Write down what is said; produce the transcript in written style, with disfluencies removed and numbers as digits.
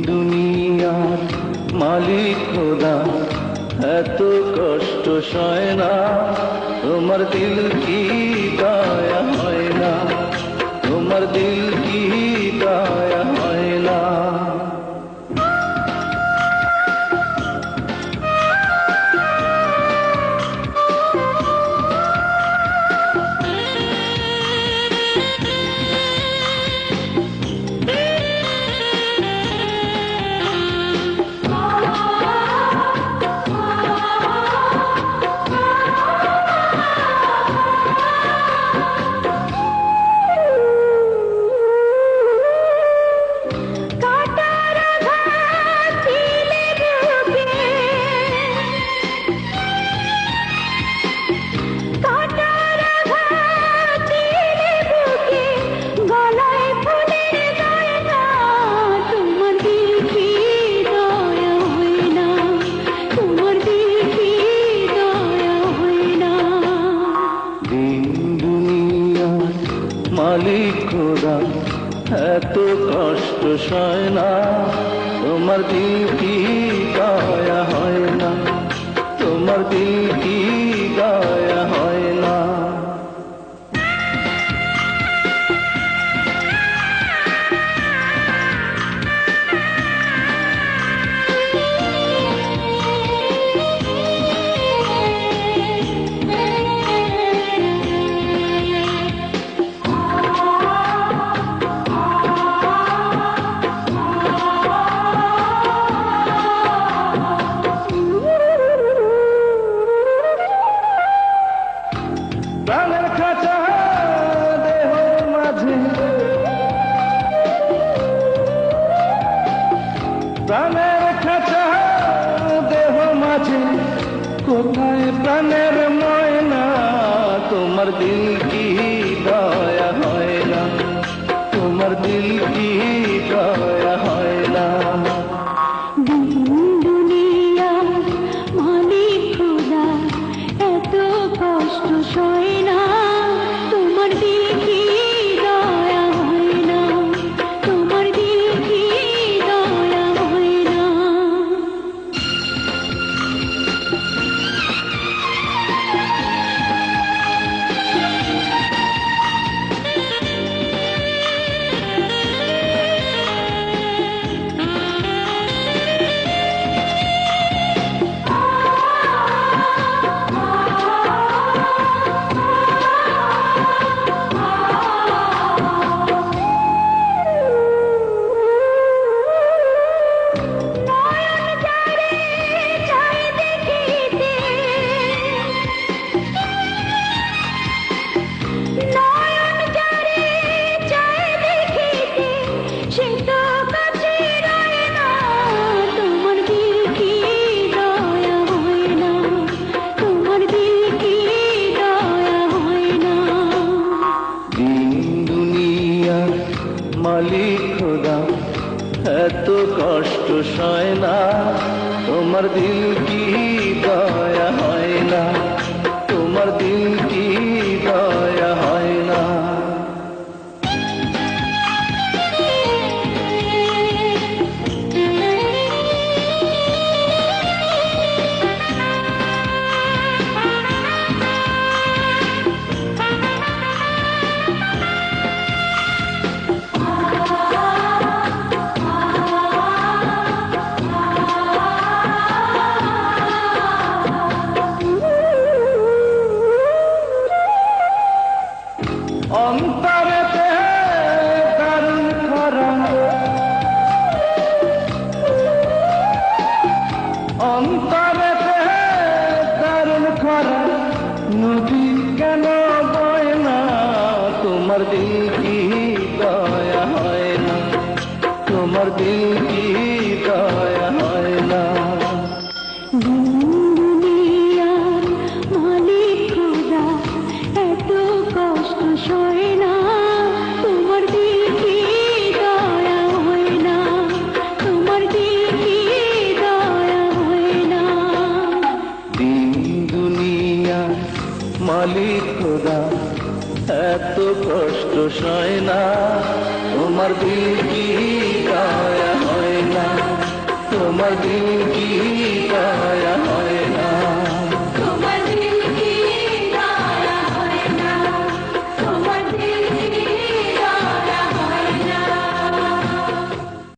দুনিয়ার মালিক খোদা, এত কষ্ট সয় না, তোমার দিল কি দয়া হয় না, তোমার দিল কি দয়া হয় না। মালিক খোদা, এত কষ্ট সয় না, তোমার দিল কি দয়া হয় না, তোমার দিল কি দয়া হয় না। প্রাণের খাঁচা দেহের মাঝে, প্রাণের খাঁচা দেহ মাঝে, কোথায় প্রাণের ময়না, তোমার দিল কি দয়া হয় না, তোমার দিল কি দয়া হয় না। সয় না, তোমার দিল কি দয়া হয় না, তোমার দিল কি দয়া হয় না। মালিক খোদা, এত কষ্ট সয় না, তোমার দিল কি দয়া হয় না, তোমার দিল কি দয়া হয় না। অন্তরেতে দারুণ খরা, অন্তরেতে দারুণ খরা, নদী কেন বয় না, তোমার দিল কি দয়া হয় না, তোমার দিল কি দয়া হয় না। মালিক খোদা, এত কষ্ট সয় না, তোমার দিল কি দয়া হয় না, তোমার দিল কি দয়া হয় না। দুনিয়া মালিক খোদা, এত কষ্ট সয় না, তোমার দিল কি দয়া হয় না। তোমার দিন কি দয়া